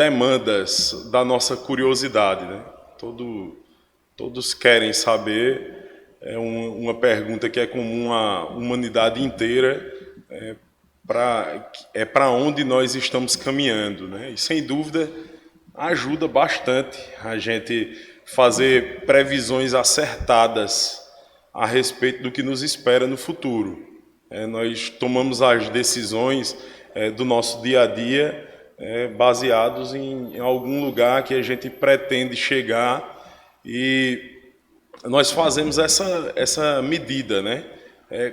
demandas da nossa curiosidade, né? Todos querem saber, uma pergunta que é comum à humanidade inteira, para onde nós estamos caminhando, né? E sem dúvida ajuda bastante a gente fazer previsões acertadas a respeito do que nos espera no futuro. Nós tomamos as decisões do nosso dia a dia baseados em algum lugar que a gente pretende chegar, e nós fazemos essa medida, né?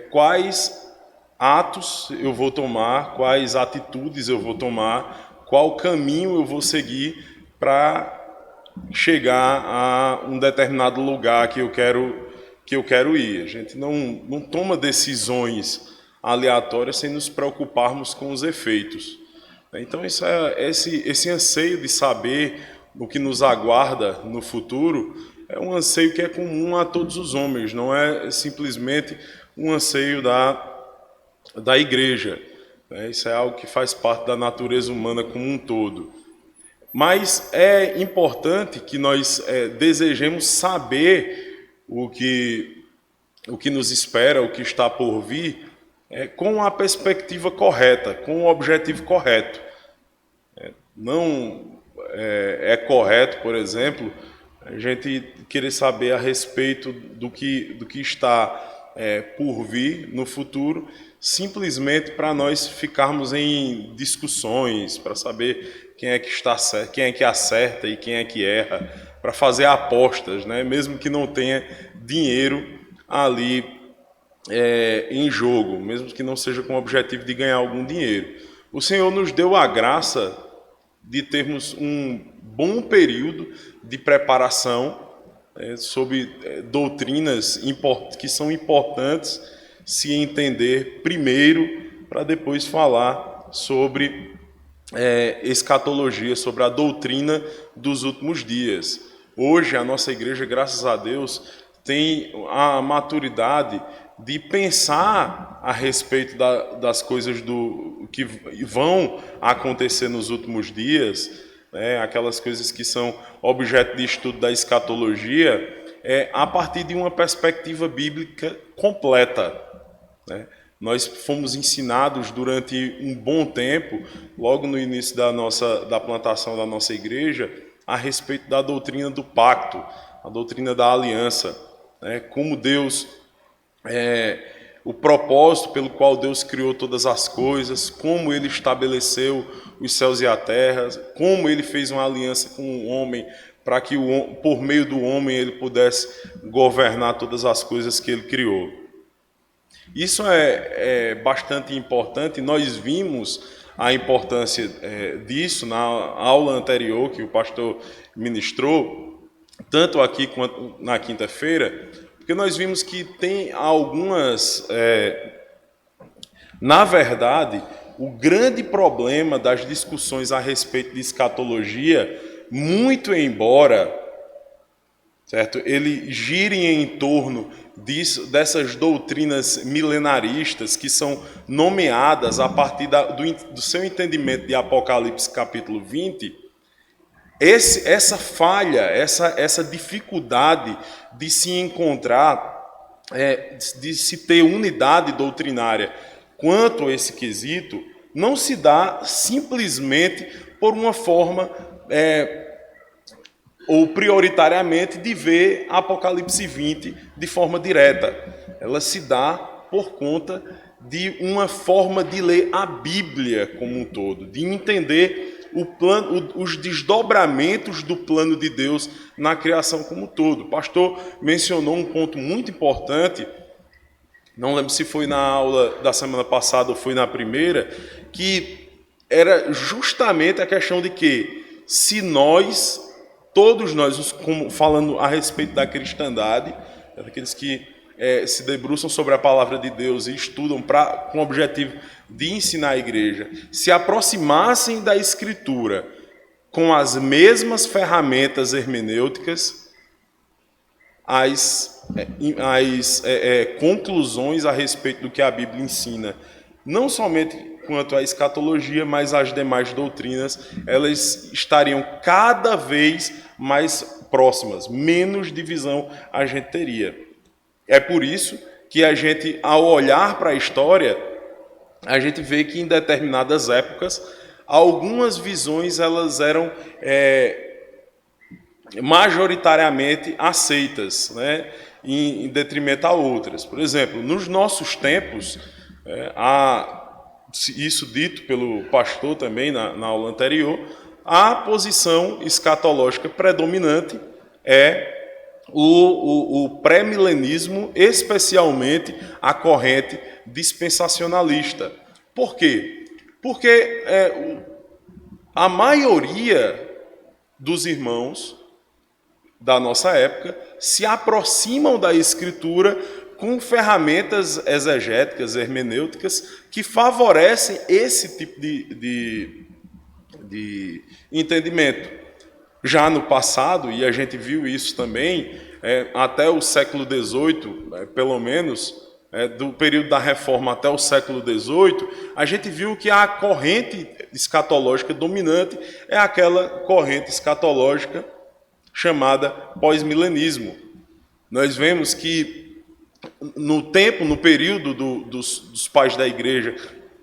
Quais atos eu vou tomar, quais atitudes eu vou tomar, qual caminho eu vou seguir para chegar a um determinado lugar que eu quero ir. A gente não toma decisões aleatórias sem nos preocuparmos com os efeitos. Então esse anseio de saber o que nos aguarda no futuro é um anseio que é comum a todos os homens, não é simplesmente um anseio da igreja. Isso é algo que faz parte da natureza humana como um todo. Mas é importante que nós desejemos saber o que nos espera, o que está por vir, com a perspectiva correta, com o objetivo correto. Não é correto, por exemplo, a gente querer saber a respeito do que está por vir no futuro, simplesmente para nós ficarmos em discussões, para saber quem é que está certo, quem é que acerta e quem é que erra, para fazer apostas, né? Mesmo que não tenha dinheiro ali em jogo, mesmo que não seja com o objetivo de ganhar algum dinheiro. O Senhor nos deu a graça de termos um bom período de preparação sobre doutrinas que são importantes se entender primeiro, para depois falar sobre escatologia, sobre a doutrina dos últimos dias. Hoje a nossa igreja, graças a Deus, tem a maturidade de pensar a respeito das coisas que vão acontecer nos últimos dias, aquelas coisas que são objeto de estudo da escatologia, a partir de uma perspectiva bíblica completa, né? Nós fomos ensinados durante um bom tempo, logo no início da plantação da nossa igreja, a respeito da doutrina do pacto, a doutrina da aliança, né? Como Deus, o propósito pelo qual Deus criou todas as coisas, como Ele estabeleceu os céus e a terra, como Ele fez uma aliança com o homem, para que por meio do homem Ele pudesse governar todas as coisas que Ele criou. Isso é bastante importante. Nós vimos a importância disso na aula anterior que o pastor ministrou, tanto aqui quanto na quinta-feira, porque nós vimos que tem algumas... Na verdade, o grande problema das discussões a respeito de escatologia, muito embora, certo, ele gire em torno dessas doutrinas milenaristas que são nomeadas a partir do seu entendimento de Apocalipse capítulo 20, essa falha, essa dificuldade de se encontrar, de se ter unidade doutrinária quanto a esse quesito, não se dá simplesmente por uma forma ou prioritariamente de ver Apocalipse 20 de forma direta. Ela se dá por conta de uma forma de ler a Bíblia como um todo, de entender os desdobramentos do plano de Deus na criação como um todo. O pastor mencionou um ponto muito importante, não lembro se foi na aula da semana passada ou foi na primeira, que era justamente a questão de que se todos nós, falando a respeito da cristandade, daqueles que se debruçam sobre a palavra de Deus e estudam com o objetivo de ensinar a igreja, se aproximassem da Escritura com as mesmas ferramentas hermenêuticas, as conclusões a respeito do que a Bíblia ensina não somente quanto à escatologia, mas as demais doutrinas, elas estariam cada vez mais próximas, menos divisão a gente teria. É por isso que a gente, ao olhar para a história, a gente vê que em determinadas épocas, algumas visões elas eram majoritariamente aceitas, né, em detrimento a outras. Por exemplo, nos nossos tempos, isso dito pelo pastor também na aula anterior, a posição escatológica predominante é o pré-milenismo, especialmente a corrente dispensacionalista. Por quê? Porque a maioria dos irmãos da nossa época se aproximam da Escritura com ferramentas exegéticas, hermenêuticas, que favorecem esse tipo de entendimento. Já no passado, e a gente viu isso também, até o século XVIII, pelo menos, do período da Reforma até o século XVIII, a gente viu que a corrente escatológica dominante é aquela corrente escatológica chamada pós-milenismo. Nós vemos que no período dos pais da igreja,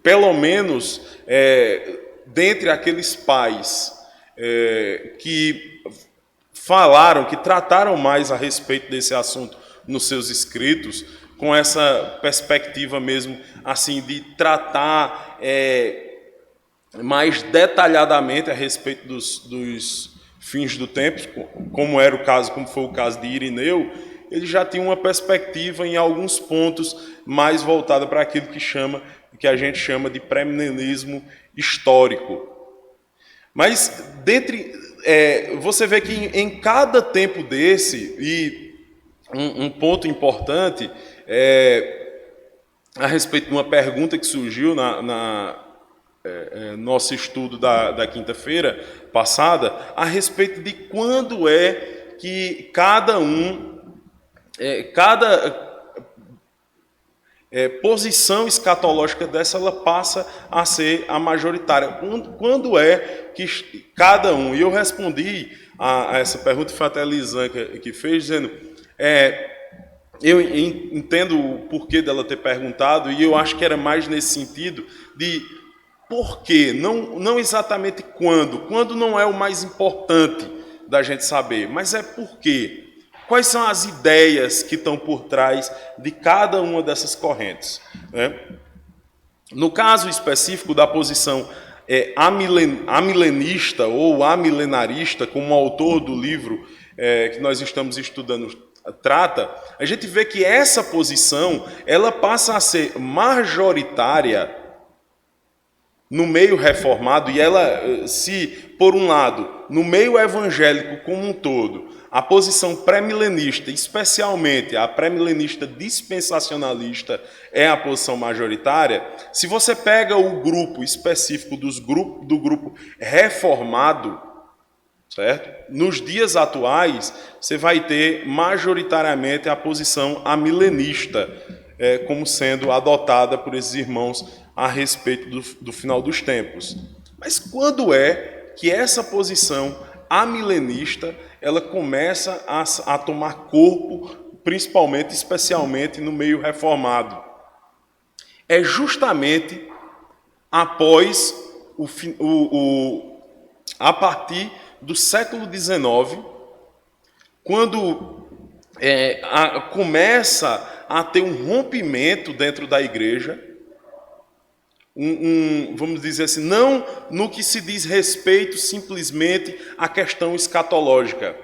pelo menos dentre aqueles pais que falaram, que trataram mais a respeito desse assunto nos seus escritos, com essa perspectiva mesmo assim de tratar mais detalhadamente a respeito dos fins do tempo, como foi o caso de Irineu, ele já tinha uma perspectiva em alguns pontos mais voltada para aquilo que a gente chama de pré-milenismo histórico. Mas você vê que em cada tempo desse, e um ponto importante a respeito de uma pergunta que surgiu na nosso estudo da quinta-feira passada, a respeito de quando é que cada posição escatológica dessa ela passa a ser a majoritária. Quando é que cada um... E eu respondi a essa pergunta, foi até a Lisan que fez, dizendo... eu entendo o porquê dela ter perguntado, e eu acho que era mais nesse sentido de por quê, não exatamente quando não é o mais importante da gente saber, mas é por quê. Quais são as ideias que estão por trás de cada uma dessas correntes, né? No caso específico da posição amilenista ou amilenarista, como o autor do livro que nós estamos estudando trata, a gente vê que essa posição ela passa a ser majoritária no meio reformado, e ela, se, por um lado, no meio evangélico como um todo, a posição pré-milenista, especialmente a pré-milenista dispensacionalista, é a posição majoritária, se você pega o grupo específico do grupo reformado, certo? Nos dias atuais, você vai ter majoritariamente a posição amilenista, como sendo adotada por esses irmãos a respeito do final dos tempos. Mas quando é que essa posição amilenista ela começa a tomar corpo, principalmente, especialmente no meio reformado? É justamente após a partir do século XIX, quando começa a ter um rompimento dentro da igreja, vamos dizer assim, não no que se diz respeito simplesmente à questão escatológica,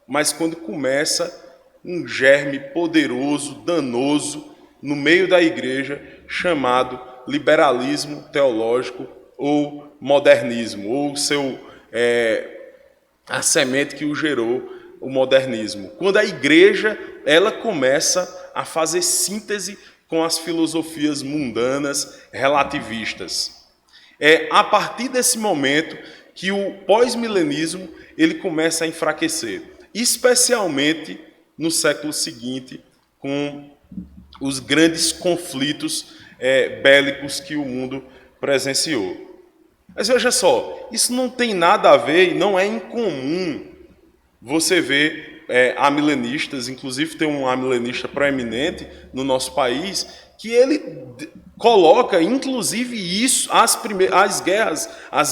mas quando começa um germe poderoso, danoso, no meio da igreja, chamado liberalismo teológico ou modernismo, ou a semente que o gerou, o modernismo. Quando a igreja ela começa a fazer síntese com as filosofias mundanas relativistas. É a partir desse momento que o pós-milenismo ele começa a enfraquecer, especialmente no século seguinte, com os grandes conflitos bélicos que o mundo presenciou. Mas veja só, isso não tem nada a ver e não é incomum você ver amilenistas, inclusive tem um amilenista proeminente no nosso país, que ele coloca, inclusive, isso, as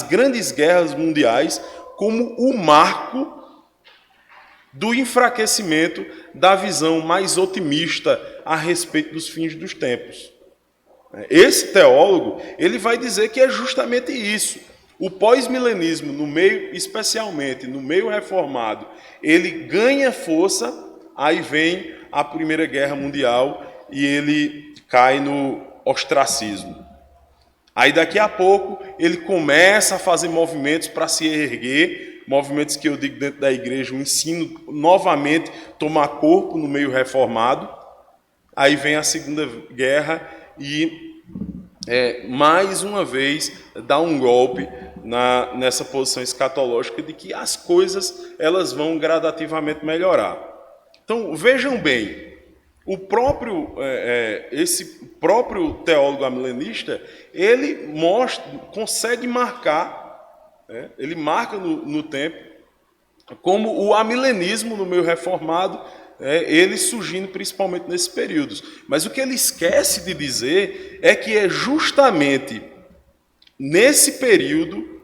grandes guerras mundiais, como o marco do enfraquecimento da visão mais otimista a respeito dos fins dos tempos. Esse teólogo, ele vai dizer que é justamente isso. O pós-milenismo, no meio, especialmente no meio reformado, ele ganha força, aí vem a Primeira Guerra Mundial e ele cai no ostracismo. Aí daqui a pouco ele começa a fazer movimentos para se erguer, movimentos que eu digo dentro da igreja, o ensino novamente tomar corpo no meio reformado. Aí vem a Segunda Guerra e mais uma vez dá um golpe nessa posição escatológica de que as coisas elas vão gradativamente melhorar. Então vejam bem, esse próprio teólogo amilenista ele consegue marcar, ele marca no tempo como o amilenismo no meio reformado, ele surgindo principalmente nesses períodos. Mas o que ele esquece de dizer é que é justamente nesse período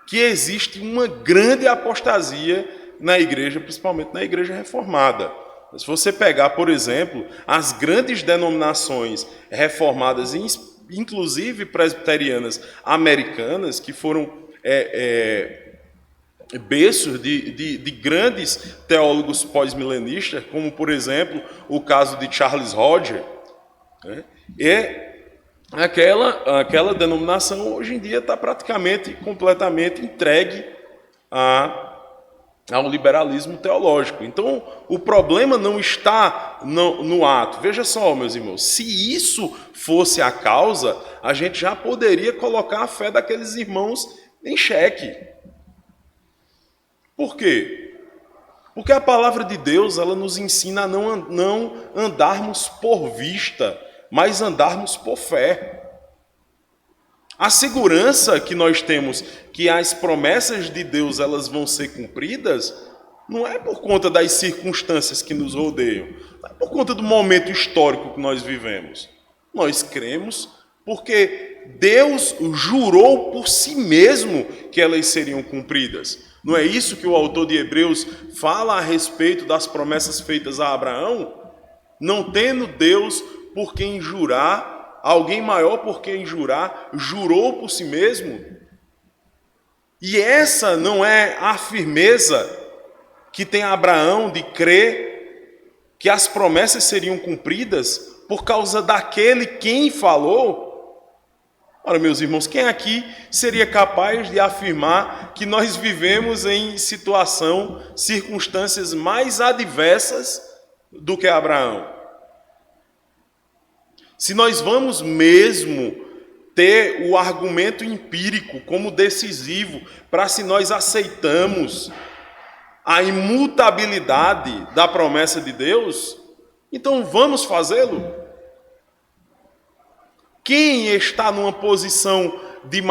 que existe uma grande apostasia na igreja, principalmente na igreja reformada. Se você pegar, por exemplo, as grandes denominações reformadas, inclusive presbiterianas americanas, que foram berços de grandes teólogos pós-milenistas, como, por exemplo, o caso de Charles Hodge, aquela denominação hoje em dia está praticamente, completamente entregue ao liberalismo teológico. Então, o problema não está no ato. Veja só, meus irmãos, se isso fosse a causa, a gente já poderia colocar a fé daqueles irmãos em xeque. Por quê? Porque a palavra de Deus ela nos ensina a não andarmos por vista, mas andarmos por fé. A segurança que nós temos que as promessas de Deus elas vão ser cumpridas não é por conta das circunstâncias que nos rodeiam, não é por conta do momento histórico que nós vivemos. Nós cremos porque Deus jurou por si mesmo que elas seriam cumpridas. Não é isso que o autor de Hebreus fala a respeito das promessas feitas a Abraão? Não tendo Deus por quem jurar, alguém maior por quem jurar, jurou por si mesmo? E essa não é a firmeza que tem Abraão de crer que as promessas seriam cumpridas por causa daquele quem falou? Ora, meus irmãos, quem aqui seria capaz de afirmar que nós vivemos em circunstâncias mais adversas do que Abraão? Se nós vamos mesmo ter o argumento empírico como decisivo para se nós aceitamos a imutabilidade da promessa de Deus, então vamos fazê-lo. Quem está numa posição de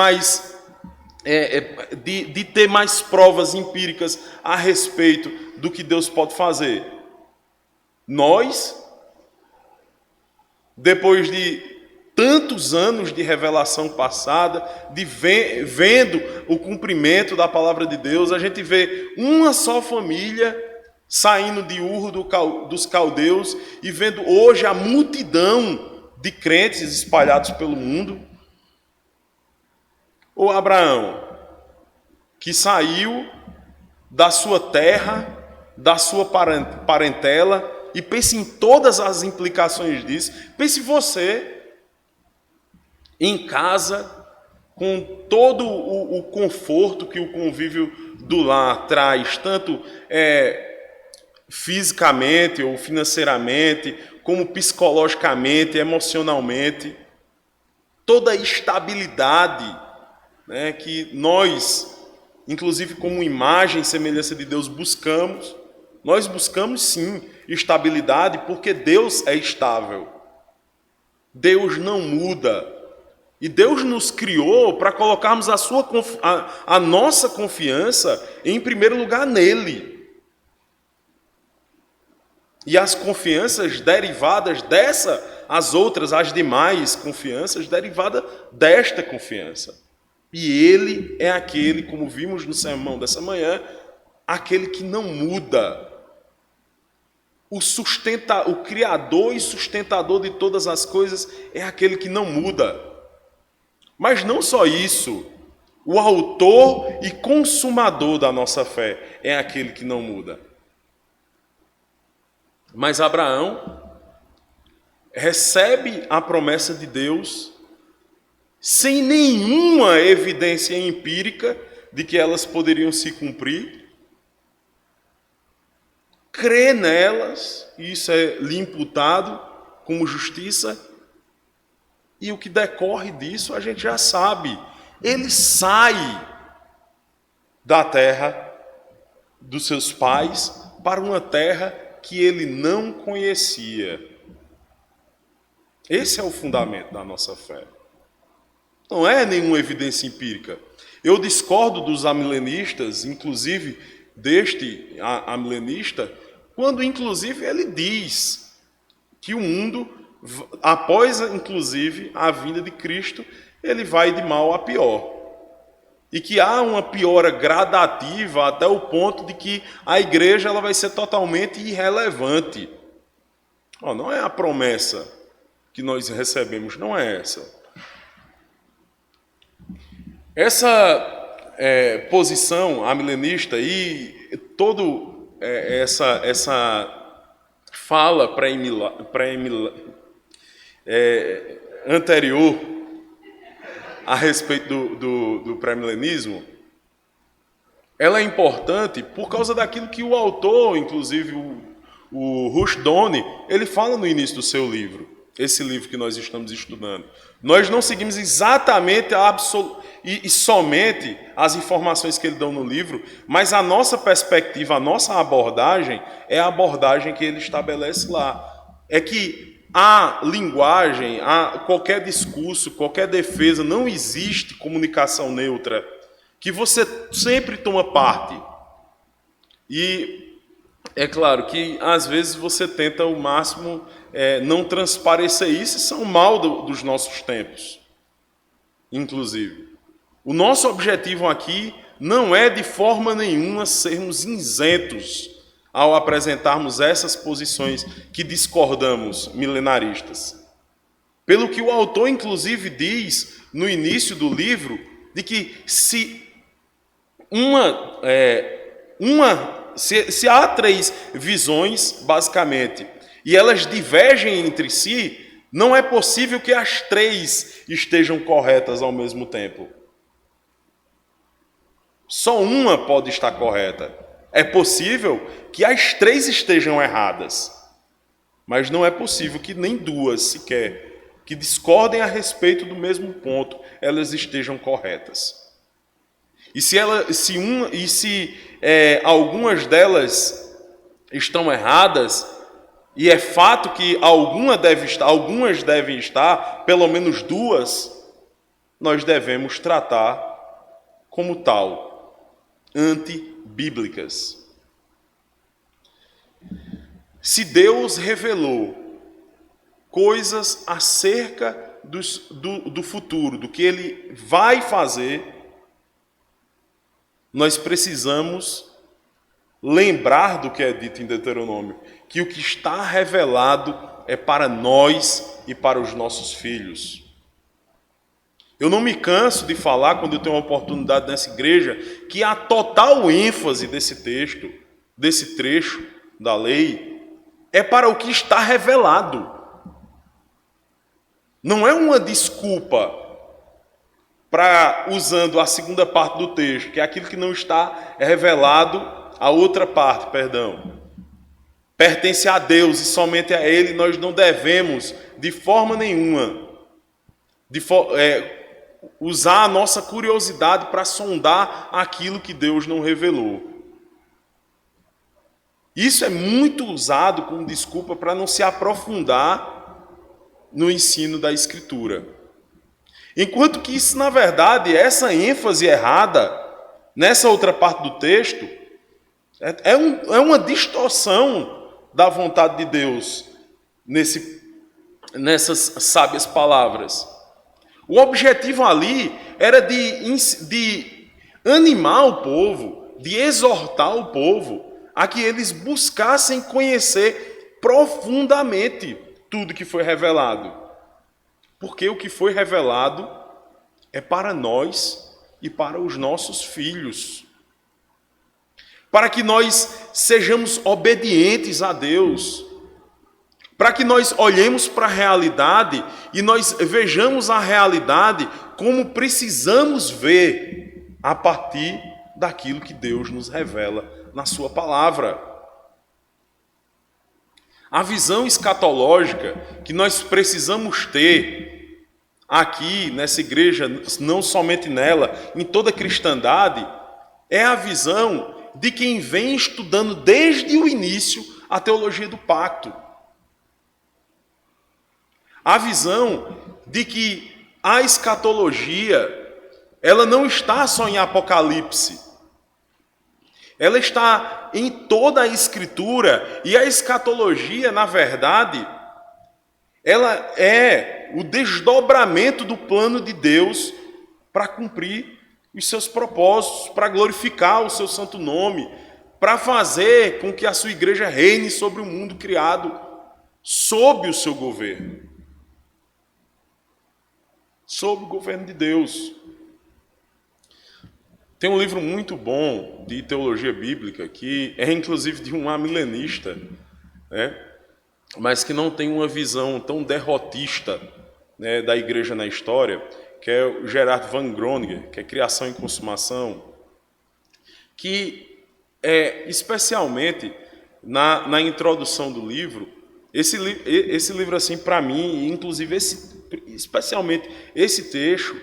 ter mais provas empíricas a respeito do que Deus pode fazer? Nós, depois de tantos anos de revelação passada, vendo o cumprimento da palavra de Deus, a gente vê uma só família saindo de Ur dos caldeus e vendo hoje a multidão de crentes espalhados pelo mundo. Ou Abraão, que saiu da sua terra, da sua parentela, e pense em todas as implicações disso. Pense você em casa, com todo o conforto que o convívio do lar traz, tanto fisicamente ou financeiramente, como psicologicamente, emocionalmente, toda a estabilidade, né, que nós, inclusive como imagem e semelhança de Deus, buscamos. Nós buscamos sim estabilidade porque Deus é estável. Deus não muda. E Deus nos criou para colocarmos a nossa confiança em primeiro lugar nele. E as confianças derivadas dessa, as outras, as demais confianças, derivadas desta confiança. E ele é aquele, como vimos no sermão dessa manhã, aquele que não muda. O Criador e sustentador de todas as coisas é aquele que não muda. Mas não só isso, o autor e consumador da nossa fé é aquele que não muda. Mas Abraão recebe a promessa de Deus sem nenhuma evidência empírica de que elas poderiam se cumprir. Crê nelas, e isso lhe imputado como justiça, e o que decorre disso a gente já sabe. Ele sai da terra dos seus pais para uma terra que ele não conhecia. Esse é o fundamento da nossa fé. Não é nenhuma evidência empírica. Eu discordo dos amilenistas, inclusive deste amilenista, quando inclusive ele diz que o mundo, após inclusive a vinda de Cristo, ele vai de mal a pior. E que há uma piora gradativa até o ponto de que a igreja ela vai ser totalmente irrelevante. Não é a promessa que nós recebemos, não é essa. Essa posição amilenista e toda essa fala anterior a respeito do pré-milenismo, ela é importante por causa daquilo que o autor, inclusive o Rushduni, ele fala no início do seu livro, esse livro que nós estamos estudando. Nós não seguimos exatamente e somente as informações que ele dá no livro, mas a nossa perspectiva, a nossa abordagem é a abordagem que ele estabelece lá. É que a linguagem, qualquer discurso, qualquer defesa, não existe comunicação neutra, que você sempre toma parte. E é claro que às vezes você tenta ao máximo não transparecer isso, isso é um mal dos nossos tempos, inclusive. O nosso objetivo aqui não é de forma nenhuma sermos isentos ao apresentarmos essas posições que discordamos, milenaristas. Pelo que o autor, inclusive, diz no início do livro, de que se há três visões, basicamente, e elas divergem entre si, não é possível que as três estejam corretas ao mesmo tempo. Só uma pode estar correta. É possível que as três estejam erradas, mas não é possível que nem duas sequer, que discordem a respeito do mesmo ponto, elas estejam corretas. E se algumas delas estão erradas, e é fato que algumas devem estar, pelo menos duas, nós devemos tratar como tal, antibíblicas. Se Deus revelou coisas acerca do futuro, do que Ele vai fazer, nós precisamos lembrar do que é dito em Deuteronômio, que o que está revelado é para nós e para os nossos filhos. Eu não me canso de falar, quando eu tenho uma oportunidade nessa igreja, que a total ênfase desse texto, desse trecho da lei, é para o que está revelado. Não é uma desculpa usando a segunda parte do texto, que é aquilo que não está revelado, a outra parte, pertence a Deus e somente a Ele. Nós não devemos, de forma nenhuma, usar a nossa curiosidade para sondar aquilo que Deus não revelou. Isso é muito usado como desculpa para não se aprofundar no ensino da Escritura. Enquanto que isso, na verdade, essa ênfase errada, nessa outra parte do texto, é uma distorção da vontade de Deus nessas sábias palavras. O objetivo ali era de animar o povo, de exortar o povo a que eles buscassem conhecer profundamente tudo que foi revelado. Porque o que foi revelado é para nós e para os nossos filhos. Para que nós sejamos obedientes a Deus. Para que nós olhemos para a realidade e nós vejamos a realidade como precisamos ver a partir daquilo que Deus nos revela na sua palavra. A visão escatológica que nós precisamos ter aqui nessa igreja, não somente nela, em toda a cristandade, é a visão de quem vem estudando desde o início a teologia do pacto. A visão de que a escatologia, ela não está só em Apocalipse. Ela está em toda a Escritura, e a escatologia, na verdade, ela é o desdobramento do plano de Deus para cumprir os seus propósitos, para glorificar o seu santo nome, para fazer com que a sua igreja reine sobre o mundo criado, sob o seu governo. Sob o governo de Deus. Tem um livro muito bom de teologia bíblica, que é inclusive de um amilenista, né? Mas que não tem uma visão tão derrotista, né, da igreja na história, que é o Gerard Van Groninger, que é Criação e Consumação, que especialmente na introdução do livro, esse livro, assim, para mim, inclusive especialmente esse trecho,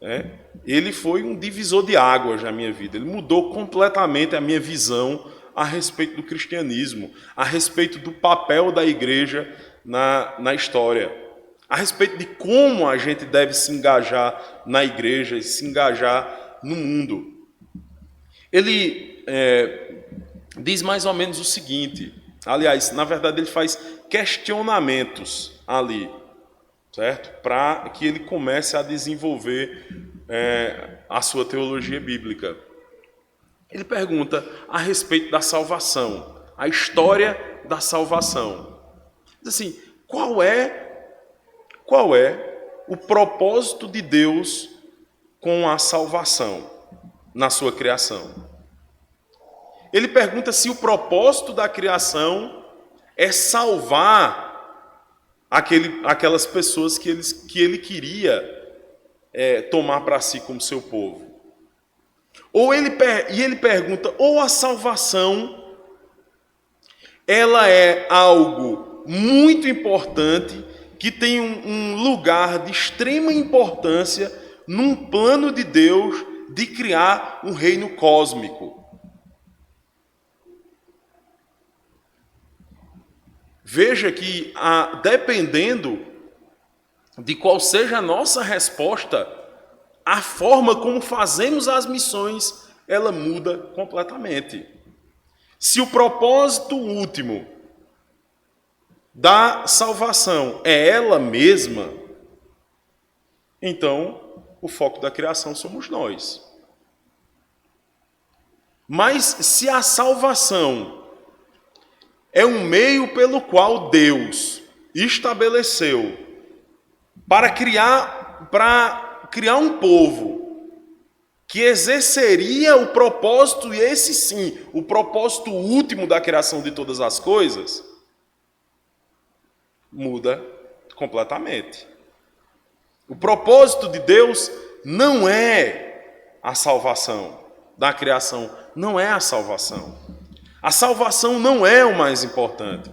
né, ele foi um divisor de águas na minha vida. Ele mudou completamente a minha visão a respeito do cristianismo, a respeito do papel da igreja na história, a respeito de como a gente deve se engajar na igreja e se engajar no mundo. Ele diz mais ou menos o seguinte, aliás, na verdade ele faz questionamentos ali, certo? Para que ele comece a desenvolver a sua teologia bíblica. Ele pergunta a respeito da salvação, a história da salvação. Diz assim, qual é o propósito de Deus com a salvação na sua criação? Ele pergunta se o propósito da criação é salvar aquelas pessoas que ele queria tomar para si como seu povo. Ele pergunta, ou a salvação ela é algo muito importante, que tem um lugar de extrema importância num plano de Deus de criar um reino cósmico. Veja que, dependendo de qual seja a nossa resposta, a forma como fazemos as missões, ela muda completamente. Se o propósito último da salvação é ela mesma, então o foco da criação somos nós. Mas se a salvação é um meio pelo qual Deus estabeleceu para criar um povo que exerceria o propósito, e esse sim, o propósito último da criação de todas as coisas, muda completamente. O propósito de Deus não é a salvação da criação, não é a salvação. A salvação não é o mais importante.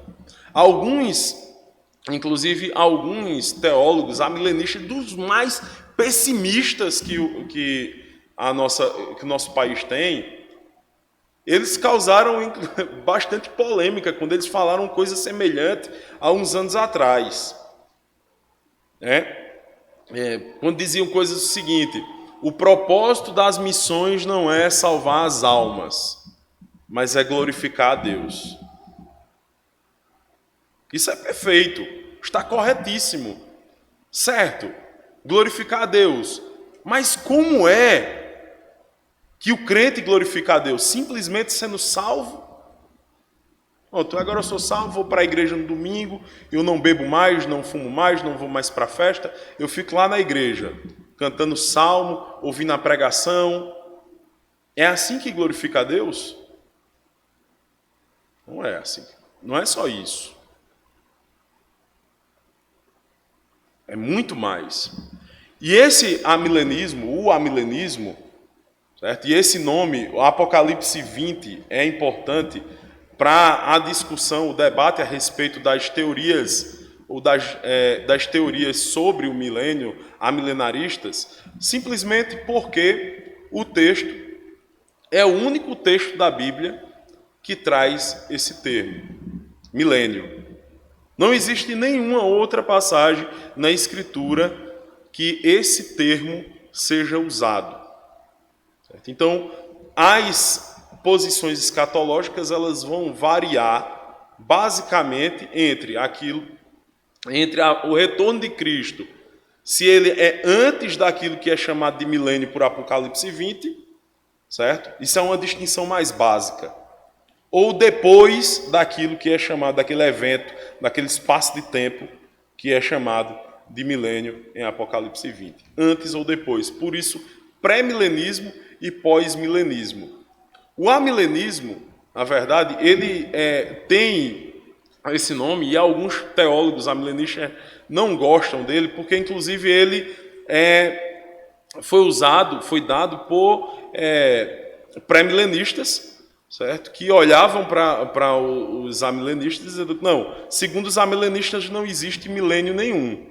Inclusive alguns teólogos amilenistas, dos mais pessimistas que o nosso país tem, eles causaram bastante polêmica quando eles falaram coisa semelhante há uns anos atrás. quando diziam coisas o seguinte: o propósito das missões não é salvar as almas, mas é glorificar a Deus. Isso é perfeito, está corretíssimo, certo? Glorificar a Deus. Mas como é que o crente glorifica a Deus? Simplesmente sendo salvo? Agora eu sou salvo, vou para a igreja no domingo, eu não bebo mais, não fumo mais, não vou mais para a festa, eu fico lá na igreja, cantando salmo, ouvindo a pregação. É assim que glorifica a Deus? Não é assim. Não é só isso. É muito mais. E esse amilenismo, o amilenismo, certo? E esse nome, o Apocalipse 20, é importante para a discussão, o debate a respeito das teorias ou das teorias sobre o milênio, amilenaristas, simplesmente porque o texto é o único texto da Bíblia que traz esse termo, milênio. Não existe nenhuma outra passagem na Escritura que esse termo seja usado. Certo? Então, as posições escatológicas elas vão variar basicamente entre o retorno de Cristo, se ele é antes daquilo que é chamado de milênio por Apocalipse 20, certo? Isso é uma distinção mais básica. Ou depois daquilo que é chamado, daquele evento, daquele espaço de tempo que é chamado de milênio em Apocalipse 20. Antes ou depois. Por isso, pré-milenismo e pós-milenismo. O amilenismo, na verdade, ele tem esse nome e alguns teólogos amilenistas não gostam dele, porque inclusive ele foi dado por pré-milenistas, certo? Que olhavam para os amilenistas dizendo: não, segundo os amilenistas não existe milênio nenhum,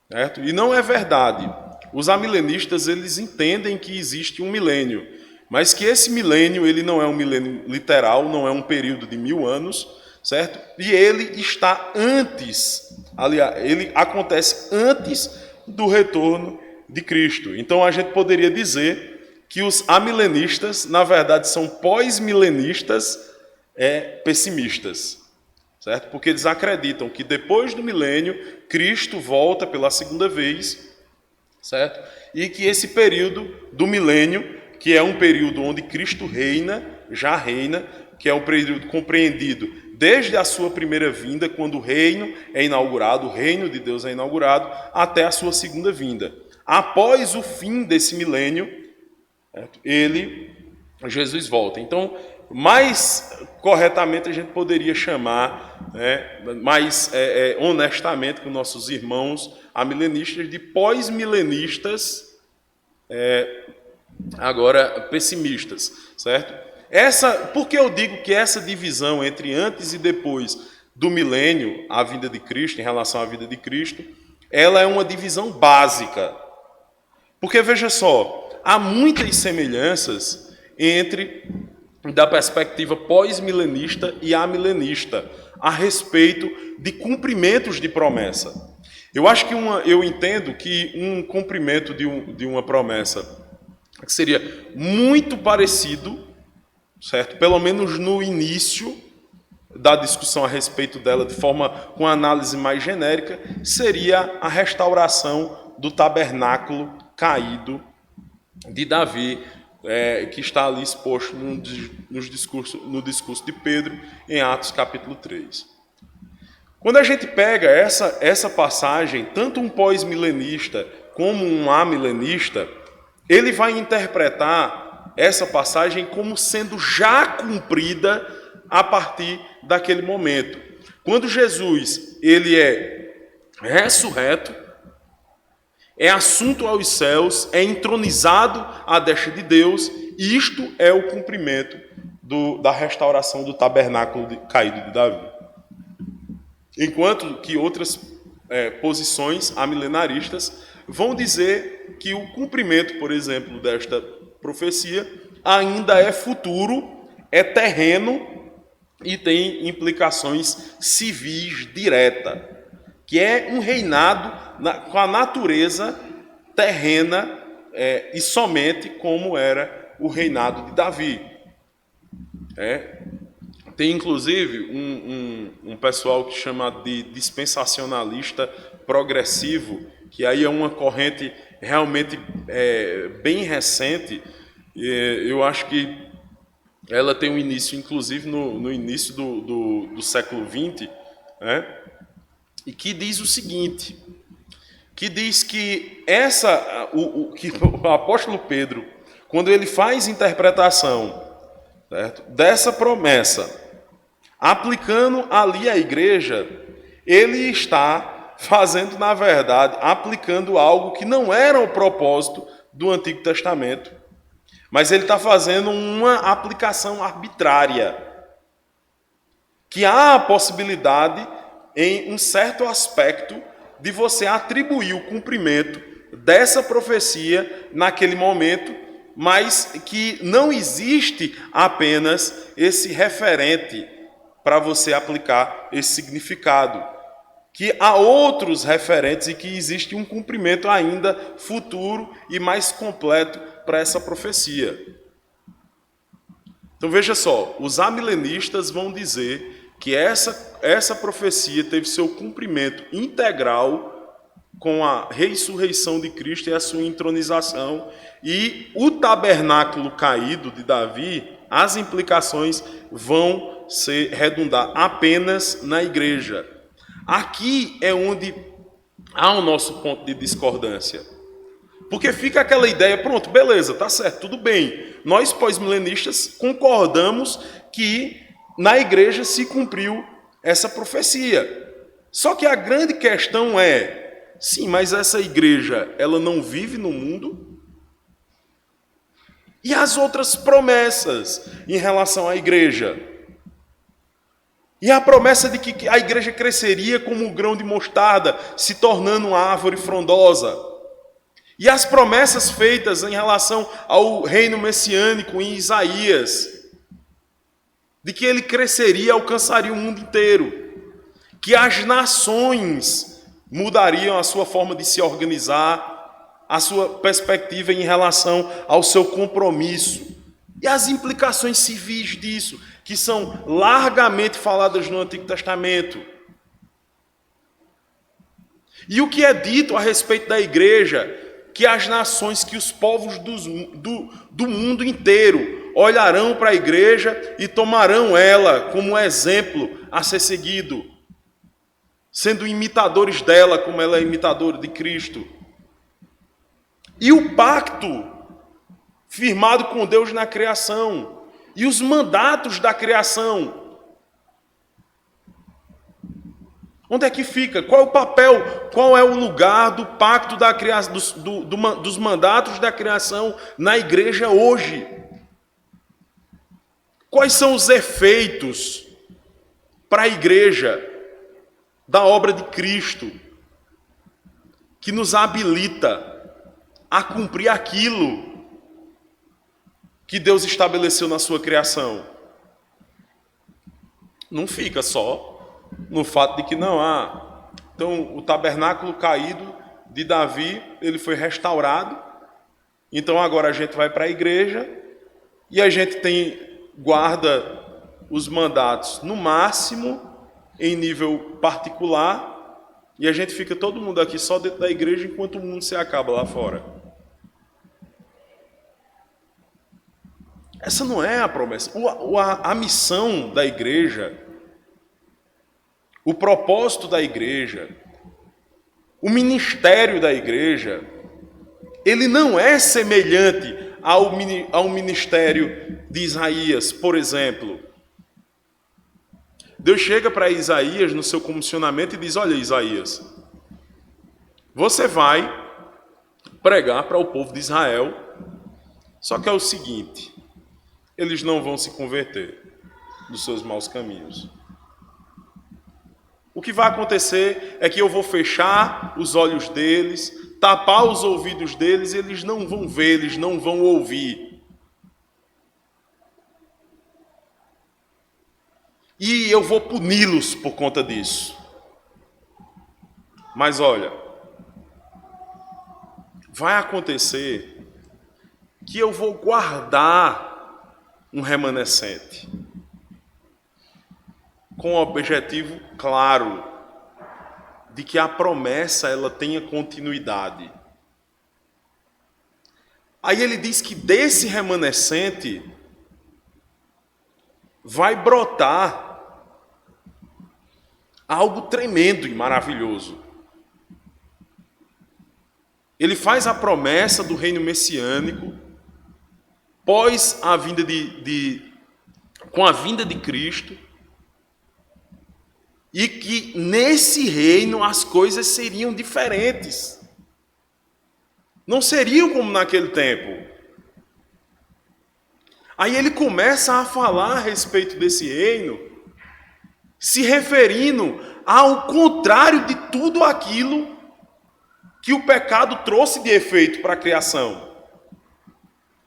certo? E não é verdade. Os amilenistas eles entendem que existe um milênio, mas que esse milênio ele não é um milênio literal, não é um período de 1000 anos, certo? E ele está antes, aliás, ele acontece antes do retorno de Cristo. Então a gente poderia dizer que os amilenistas, na verdade, são pós-milenistas pessimistas, certo? Porque eles acreditam que depois do milênio, Cristo volta pela segunda vez, certo? E que esse período do milênio, que é um período onde Cristo já reina, que é um período compreendido desde a sua primeira vinda, quando o reino é inaugurado, o reino de Deus é inaugurado, até a sua segunda vinda. Após o fim desse milênio, Jesus volta. Então, mais corretamente a gente poderia chamar, mais honestamente com nossos irmãos amilenistas, de pós-milenistas, agora pessimistas, certo? Por que eu digo que essa divisão entre antes e depois do milênio, a vinda de Cristo, em relação à vida de Cristo, ela é uma divisão básica. Porque, veja só, há muitas semelhanças da perspectiva pós-milenista e amilenista, a respeito de cumprimentos de promessa. Eu entendo que um cumprimento de uma promessa que seria muito parecido, certo? Pelo menos no início da discussão a respeito dela, com análise mais genérica, seria a restauração do tabernáculo caído de Davi, que está ali exposto no discurso de Pedro, em Atos capítulo 3. Quando a gente pega essa passagem, tanto um pós-milenista como um amilenista, ele vai interpretar essa passagem como sendo já cumprida a partir daquele momento. Quando Jesus ele é ressurreto, é assunto aos céus, é entronizado à destra de Deus, isto é o cumprimento da restauração do tabernáculo caído de Davi. Enquanto que outras posições amilenaristas vão dizer que o cumprimento, por exemplo, desta profecia ainda é futuro, é terreno e tem implicações civis diretas. que é um reinado com a natureza terrena e somente como era o reinado de Davi. Tem inclusive um pessoal que chama de dispensacionalista progressivo, que aí é uma corrente realmente bem recente. Eu acho que ela tem um início, inclusive, no início do século XX, e que diz o seguinte, que diz que que o apóstolo Pedro, quando ele faz interpretação, certo, dessa promessa, aplicando ali a igreja, ele está fazendo, na verdade, aplicando algo que não era o propósito do Antigo Testamento, mas ele está fazendo uma aplicação arbitrária, que há a possibilidade, em um certo aspecto, de você atribuir o cumprimento dessa profecia naquele momento, mas que não existe apenas esse referente para você aplicar esse significado, que há outros referentes e que existe um cumprimento ainda futuro e mais completo para essa profecia. Então veja só, os amilenistas vão dizer que essa profecia teve seu cumprimento integral com a ressurreição de Cristo e a sua entronização, e o tabernáculo caído de Davi, as implicações vão redundar apenas na igreja. Aqui é onde há o nosso ponto de discordância. Porque fica aquela ideia, pronto, beleza, tá certo, tudo bem. Nós pós-milenistas concordamos que na igreja se cumpriu essa profecia. Só que a grande questão é, sim, mas essa igreja, ela não vive no mundo? E as outras promessas em relação à igreja? E a promessa de que a igreja cresceria como um grão de mostarda, se tornando uma árvore frondosa. E as promessas feitas em relação ao reino messiânico em Isaías, de que ele cresceria e alcançaria o mundo inteiro, que as nações mudariam a sua forma de se organizar, a sua perspectiva em relação ao seu compromisso. E as implicações civis disso, que são largamente faladas no Antigo Testamento. E o que é dito a respeito da igreja, que as nações, que os povos do mundo inteiro olharão para a igreja e tomarão ela como exemplo a ser seguido, sendo imitadores dela como ela é imitadora de Cristo. E o pacto firmado com Deus na criação, e os mandatos da criação. Onde é que fica? Qual é o papel? Qual é o lugar do pacto da criação, dos mandatos da criação na igreja hoje? Quais são os efeitos para a igreja da obra de Cristo que nos habilita a cumprir aquilo que Deus estabeleceu na sua criação? Não fica só no fato de que não há. Então, o tabernáculo caído de Davi, ele foi restaurado. Então, agora a gente vai para a igreja e a gente guarda os mandatos no máximo, em nível particular, e a gente fica todo mundo aqui só dentro da igreja enquanto o mundo se acaba lá fora. Essa não é a promessa. A missão da igreja, o propósito da igreja, o ministério da igreja, ele não é semelhante ao ministério de Isaías, por exemplo. Deus chega para Isaías no seu comissionamento e diz: olha, Isaías, você vai pregar para o povo de Israel, só que é o seguinte, eles não vão se converter dos seus maus caminhos. O que vai acontecer é que eu vou fechar os olhos deles, tapar os ouvidos deles, e eles não vão ver, eles não vão ouvir. E eu vou puni-los por conta disso. Mas olha, vai acontecer que eu vou guardar um remanescente com o objetivo claro de que a promessa ela tenha continuidade. Aí ele diz que desse remanescente vai brotar algo tremendo e maravilhoso. Ele faz a promessa do reino messiânico pós a vinda com a vinda de Cristo, e que nesse reino as coisas seriam diferentes. Não seriam como naquele tempo. Aí ele começa a falar a respeito desse reino, se referindo ao contrário de tudo aquilo que o pecado trouxe de efeito para a criação.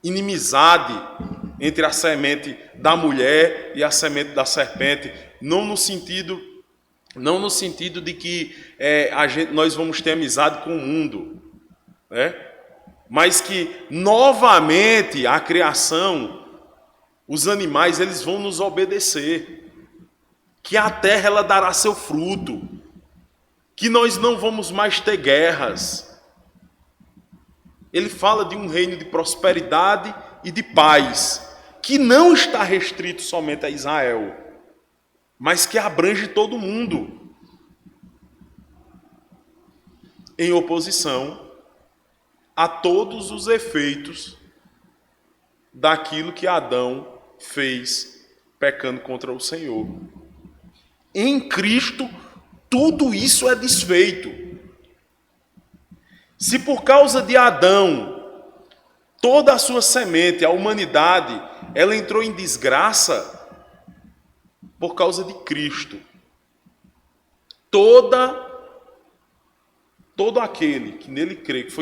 Inimizade entre a semente da mulher e a semente da serpente, não no sentido de que nós vamos ter amizade com o mundo, né? Mas que novamente a criação, os animais, eles vão nos obedecer, que a terra ela dará seu fruto, que nós não vamos mais ter guerras. Ele fala de um reino de prosperidade e de paz, que não está restrito somente a Israel, mas que abrange todo mundo, em oposição a todos os efeitos daquilo que Adão fez pecando contra o Senhor. Em Cristo, tudo isso é desfeito. Se por causa de Adão, toda a sua semente, a humanidade, ela entrou em desgraça, por causa de Cristo, todo aquele que nele crê, que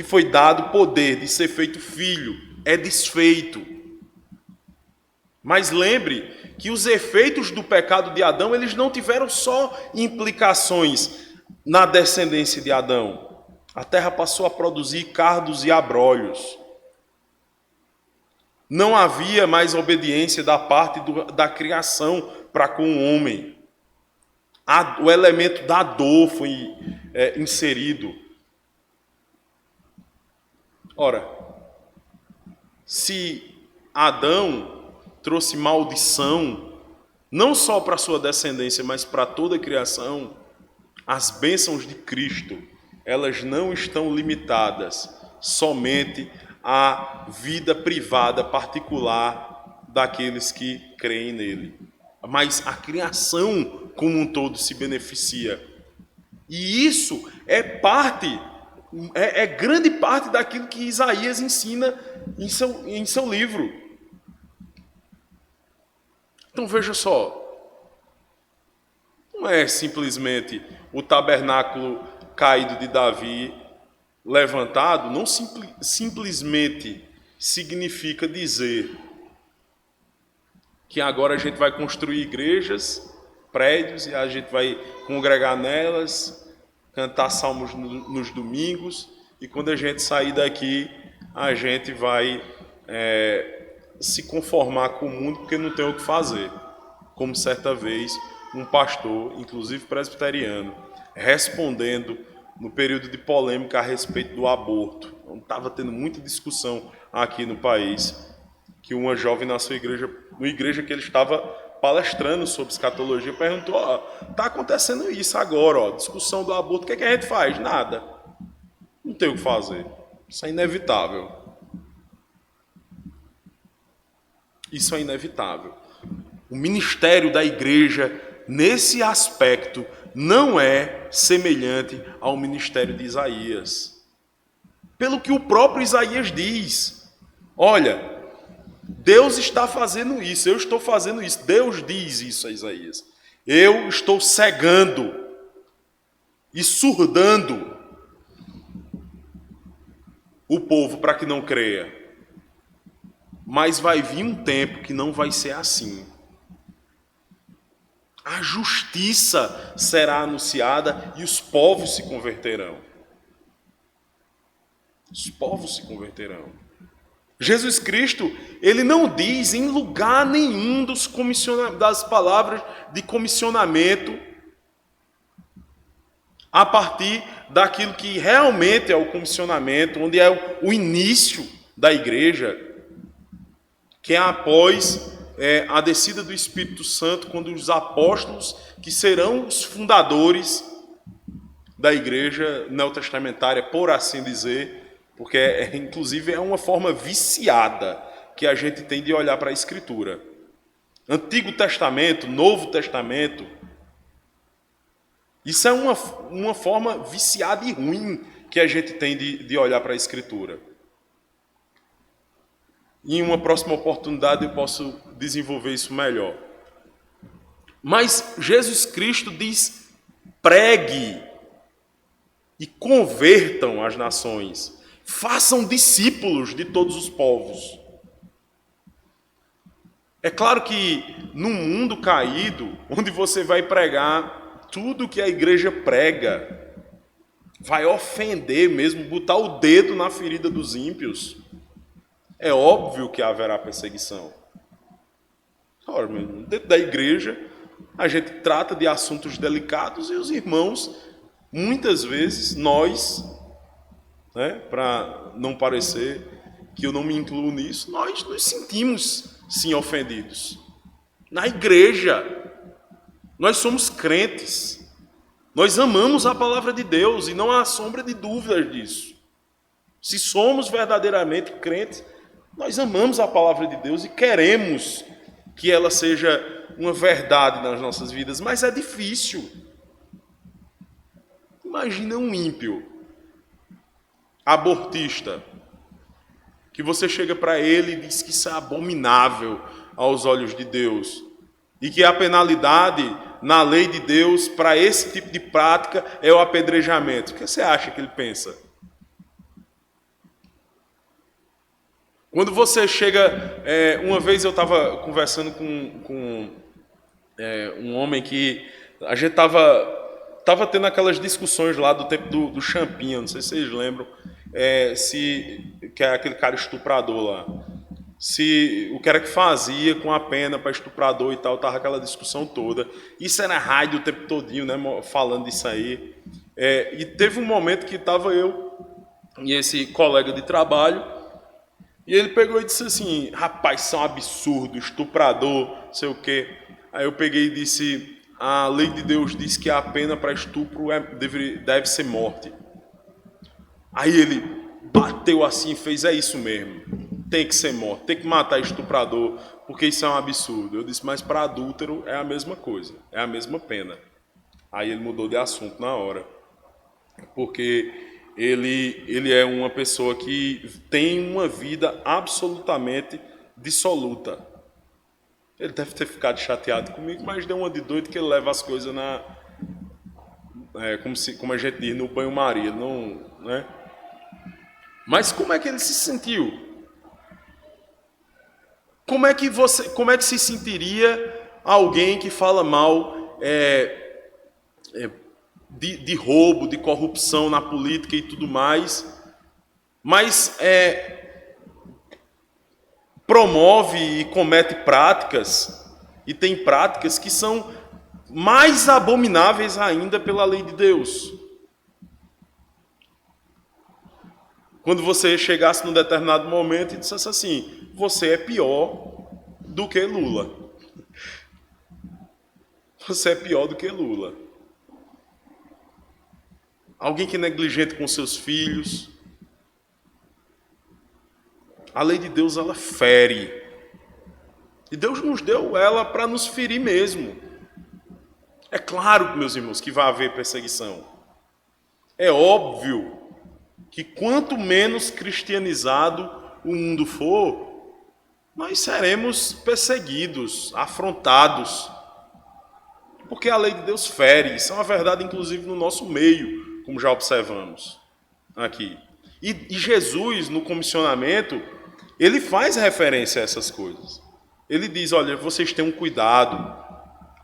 foi dado poder de ser feito filho, é desfeito. Mas lembre que os efeitos do pecado de Adão, eles não tiveram só implicações na descendência de Adão. A terra passou a produzir cardos e abrolhos. Não havia mais obediência da parte da criação para com o homem. O elemento da dor foi inserido. Ora, se Adão trouxe maldição, não só para a sua descendência, mas para toda a criação, as bênçãos de Cristo, elas não estão limitadas somente à vida privada, particular daqueles que creem nele. Mas a criação como um todo se beneficia. E isso é grande parte daquilo que Isaías ensina em seu livro. Então veja só, não é simplesmente o tabernáculo caído de Davi levantado, não simplesmente significa dizer que agora a gente vai construir igrejas, prédios, e a gente vai congregar nelas, cantar salmos nos domingos, e quando a gente sair daqui, a gente vai se conformar com o mundo porque não tem o que fazer. Como certa vez um pastor, inclusive presbiteriano, respondendo no período de polêmica a respeito do aborto, estava tendo muita discussão aqui no país, que uma jovem na sua igreja, uma igreja que ele estava palestrando sobre escatologia, perguntou: está acontecendo isso agora, discussão do aborto, o que a gente faz? Nada. Não tem o que fazer. Isso é inevitável. Isso é inevitável. O ministério da igreja, nesse aspecto, não é semelhante ao ministério de Isaías. Pelo que o próprio Isaías diz: olha, Deus está fazendo isso, eu estou fazendo isso. Deus diz isso a Isaías. Eu estou cegando e surdando o povo para que não creia. Mas vai vir um tempo que não vai ser assim. A justiça será anunciada e os povos se converterão. Os povos se converterão. Jesus Cristo, ele não diz em lugar nenhum das palavras de comissionamento a partir daquilo que realmente é o comissionamento, onde é o início da igreja, que é após a descida do Espírito Santo, quando os apóstolos, que serão os fundadores da igreja neotestamentária, por assim dizer, porque inclusive é uma forma viciada que a gente tem de olhar para a Escritura. Antigo Testamento, Novo Testamento, isso é uma forma viciada e ruim que a gente tem de olhar para a Escritura. Em uma próxima oportunidade eu posso desenvolver isso melhor. Mas Jesus Cristo diz: pregue e convertam as nações, façam discípulos de todos os povos. É claro que num mundo caído, onde você vai pregar tudo que a igreja prega, vai ofender mesmo, botar o dedo na ferida dos ímpios, é óbvio que haverá perseguição. Ora, dentro da igreja, a gente trata de assuntos delicados e os irmãos, muitas vezes, nós, para não parecer que eu não me incluo nisso, nós nos sentimos, sim, ofendidos. Na igreja, nós somos crentes. Nós amamos a palavra de Deus e não há sombra de dúvidas disso. Se somos verdadeiramente crentes, nós amamos a palavra de Deus e queremos que ela seja uma verdade nas nossas vidas, mas é difícil. Imagina um ímpio, abortista, que você chega para ele e diz que isso é abominável aos olhos de Deus e que a penalidade na lei de Deus para esse tipo de prática é o apedrejamento. O que você acha que ele pensa? Quando você chega... uma vez eu estava conversando com um homem que a gente estava tendo aquelas discussões lá do tempo do Champinha, não sei se vocês lembram, que é aquele cara estuprador lá. O que era que fazia com a pena para estuprador e tal, estava aquela discussão toda. Isso era rádio o tempo todinho, né, falando disso aí. E teve um momento que estava eu e esse colega de trabalho, e ele pegou e disse assim: rapaz, isso é um absurdo, estuprador, não sei o quê. Aí eu peguei e disse: a lei de Deus diz que a pena para estupro deve ser morte. Aí ele bateu assim e fez: é isso mesmo, tem que ser morte, tem que matar estuprador, porque isso é um absurdo. Eu disse: mas para adúltero é a mesma coisa, é a mesma pena. Aí ele mudou de assunto na hora, porque ele é uma pessoa que tem uma vida absolutamente dissoluta. Ele deve ter ficado chateado comigo, mas deu uma de doido que ele leva as coisas como a gente diz, no banho-maria, não, né? Mas como é que ele se sentiu? Como é que se sentiria alguém que fala mal de roubo, de corrupção na política e tudo mais, mas promove e comete práticas, e tem práticas que são mais abomináveis ainda pela lei de Deus? Quando você chegasse num determinado momento e dissesse assim: você é pior do que Lula. Você é pior do que Lula. Alguém que é negligente com seus filhos. A lei de Deus, ela fere. E Deus nos deu ela para nos ferir mesmo. É claro, meus irmãos, que vai haver perseguição. É óbvio que quanto menos cristianizado o mundo for, nós seremos perseguidos, afrontados. Porque a lei de Deus fere. Isso é uma verdade, inclusive, no nosso meio, como já observamos aqui. E Jesus, no comissionamento, ele faz referência a essas coisas. Ele diz: olha, vocês tenham cuidado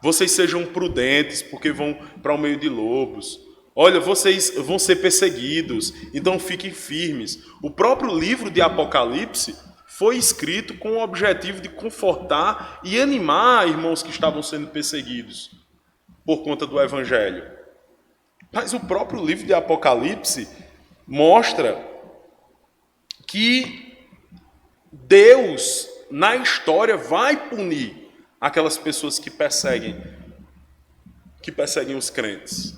Vocês sejam prudentes, porque vão para o meio de lobos. Olha, vocês vão ser perseguidos, então fiquem firmes. O próprio livro de Apocalipse foi escrito com o objetivo de confortar e animar irmãos que estavam sendo perseguidos por conta do Evangelho. Mas o próprio livro de Apocalipse mostra que Deus, na história, vai punir aquelas pessoas que perseguem os crentes.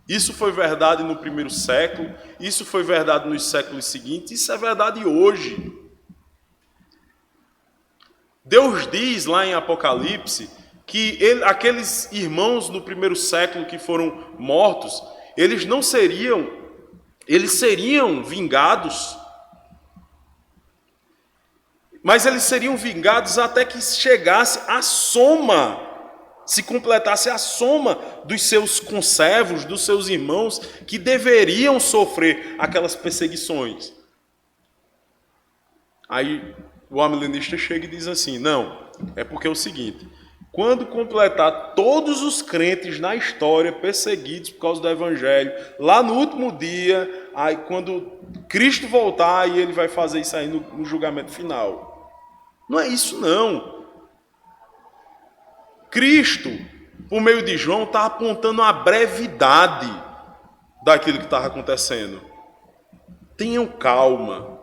Isso foi verdade no primeiro século, isso foi verdade nos séculos seguintes, isso é verdade hoje. Deus diz lá em Apocalipse que aqueles irmãos no primeiro século que foram mortos, eles seriam vingados, mas eles seriam vingados até que chegasse a soma, se completasse a soma dos seus conservos, dos seus irmãos que deveriam sofrer aquelas perseguições. Aí o amilenista chega e diz assim, não, é porque é o seguinte, quando completar todos os crentes na história perseguidos por causa do Evangelho, lá no último dia, aí quando Cristo voltar, aí ele vai fazer isso aí no julgamento final. Não é isso não. Cristo, por meio de João, está apontando a brevidade daquilo que estava acontecendo. Tenham calma.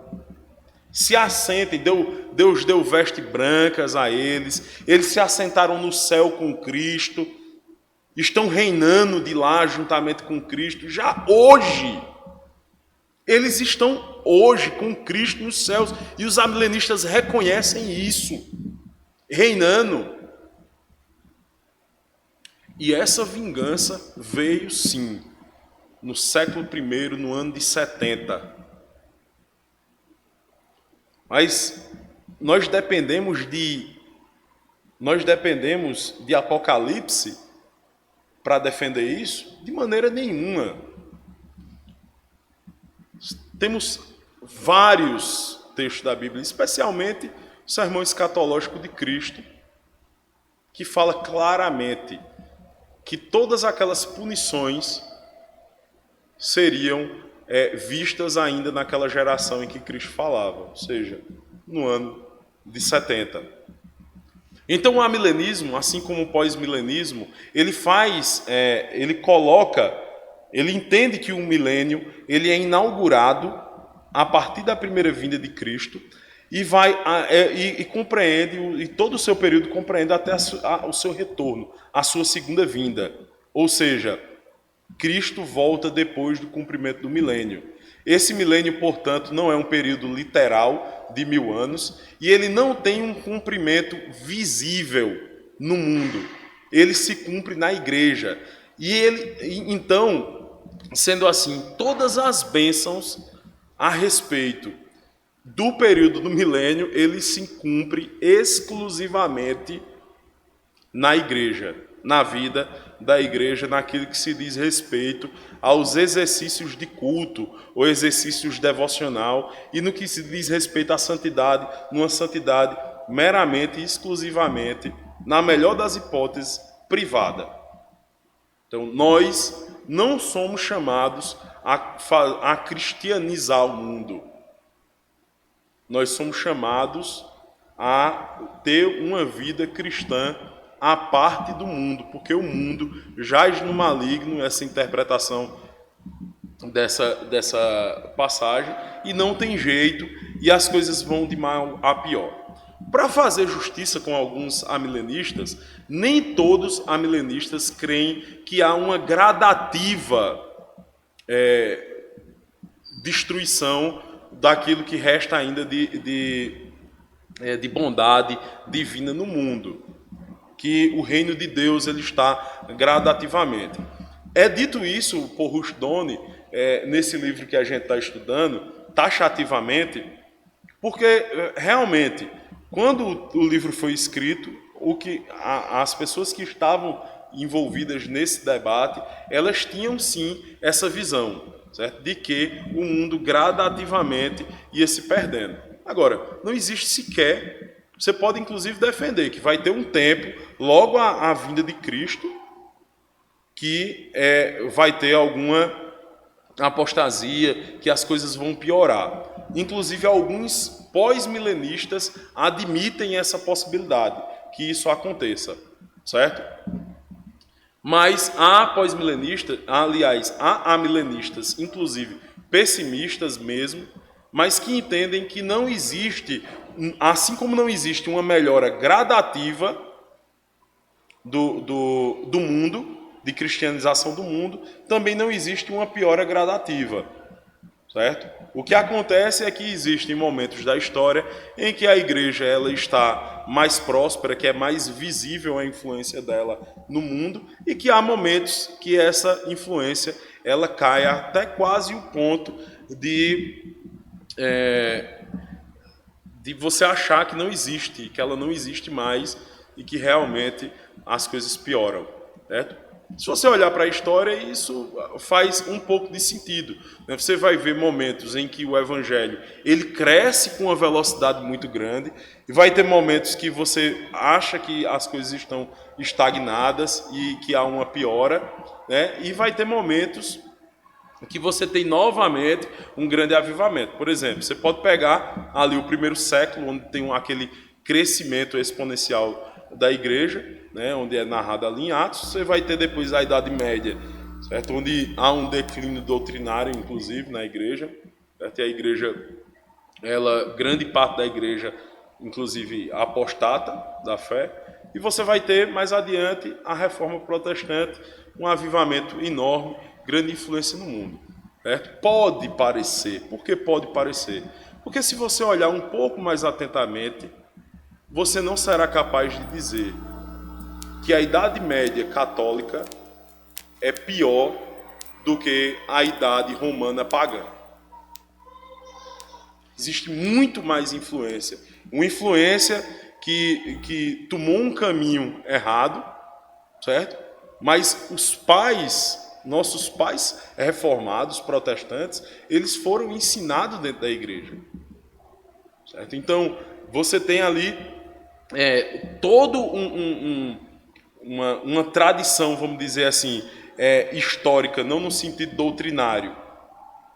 Se assentem. Deus deu vestes brancas a eles. Eles se assentaram no céu com Cristo. Estão reinando de lá juntamente com Cristo. Já hoje. Eles estão hoje com Cristo nos céus. E os amilenistas reconhecem isso. Reinando. E essa vingança veio sim, no século I, no ano de 70. Mas nós dependemos de Apocalipse para defender isso? De maneira nenhuma. Temos vários textos da Bíblia, especialmente o sermão escatológico de Cristo, que fala claramente que todas aquelas punições seriam vistas ainda naquela geração em que Cristo falava, ou seja, no ano de 70. Então o amilenismo, assim como o pós-milenismo, ele entende que o milênio ele é inaugurado a partir da primeira vinda de Cristo e compreende, e todo o seu período compreende até o seu retorno, a sua segunda vinda. Ou seja, Cristo volta depois do cumprimento do milênio. Esse milênio, portanto, não é um período literal de 1000 anos e ele não tem um cumprimento visível no mundo. Ele se cumpre na igreja. Então, sendo assim, todas as bênçãos a respeito do período do milênio, ele se cumpre exclusivamente na igreja, na vida da igreja, naquilo que se diz respeito aos exercícios de culto, ou exercícios devocional, e no que se diz respeito à santidade, numa santidade meramente e exclusivamente, na melhor das hipóteses, privada. Então, nós não somos chamados a cristianizar o mundo. Nós somos chamados a ter uma vida cristã à parte do mundo, porque o mundo jaz no maligno, essa interpretação dessa passagem, e não tem jeito, e as coisas vão de mal a pior. Para fazer justiça com alguns amilenistas, nem todos amilenistas creem que há uma gradativa destruição daquilo que resta ainda de bondade divina no mundo, que o reino de Deus ele está gradativamente. É dito isso por Rushduni, nesse livro que a gente está estudando, taxativamente, porque realmente, quando o livro foi escrito, as pessoas que estavam envolvidas nesse debate, elas tinham sim essa visão, certo? De que o mundo gradativamente ia se perdendo. Agora, não existe sequer Você pode, inclusive, defender que vai ter um tempo, logo à vinda de Cristo, que vai ter alguma apostasia, que as coisas vão piorar. Inclusive, alguns pós-milenistas admitem essa possibilidade, que isso aconteça, certo? Mas há pós-milenistas, aliás, há milenistas, inclusive pessimistas mesmo, mas que entendem que não existe, assim como não existe uma melhora gradativa do mundo, de cristianização do mundo, também não existe uma piora gradativa, certo? O que acontece é que existem momentos da história em que a igreja ela está mais próspera, que é mais visível a influência dela no mundo, e que há momentos que essa influência ela cai até quase o ponto de você achar que não existe, que ela não existe mais e que realmente as coisas pioram, certo? Se você olhar para a história, isso faz um pouco de sentido. Você vai ver momentos em que o evangelho ele cresce com uma velocidade muito grande, e vai ter momentos que você acha que as coisas estão estagnadas e que há uma piora, né? E vai ter momentos que você tem novamente um grande avivamento. Por exemplo, você pode pegar ali o primeiro século, onde tem aquele crescimento exponencial da igreja, né, onde é narrado ali em Atos. Você vai ter depois a Idade Média, certo? Onde há um declínio doutrinário, inclusive, na igreja, certo? E a igreja, grande parte da igreja, inclusive, apostata da fé. E você vai ter, mais adiante, a Reforma Protestante, um avivamento enorme, grande influência no mundo, certo? Pode parecer. Por que pode parecer? Porque se você olhar um pouco mais atentamente, você não será capaz de dizer que a Idade Média católica é pior do que a Idade Romana pagã. Existe muito mais influência. Uma influência que tomou um caminho errado, certo? Mas nossos pais reformados, protestantes, eles foram ensinados dentro da igreja, certo? Então, você tem ali todo uma tradição, vamos dizer assim, histórica, não no sentido doutrinário,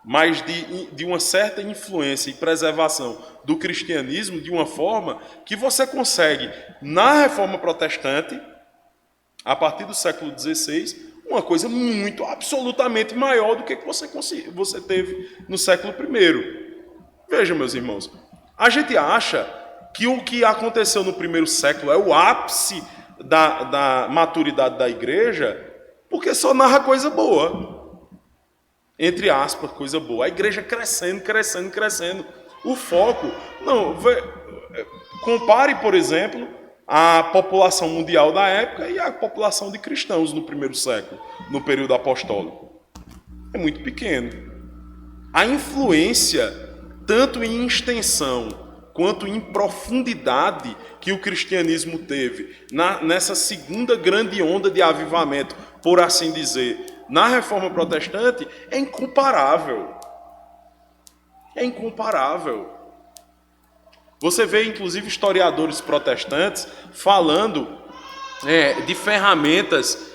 mas de uma certa influência e preservação do cristianismo de uma forma que você consegue, na Reforma Protestante, a partir do século XVI, uma coisa muito, absolutamente maior do que você teve no século I. Veja, meus irmãos, a gente acha que o que aconteceu no primeiro século é o ápice da maturidade da igreja, porque só narra coisa boa. Entre aspas, coisa boa. A igreja crescendo, crescendo, crescendo. O foco... Não, compare, por exemplo, a população mundial da época e a população de cristãos no primeiro século, no período apostólico. É muito pequeno. A influência, tanto em extensão quanto em profundidade que o cristianismo teve nessa segunda grande onda de avivamento, por assim dizer, na Reforma Protestante, é incomparável. É incomparável. Você vê, inclusive, historiadores protestantes falando de ferramentas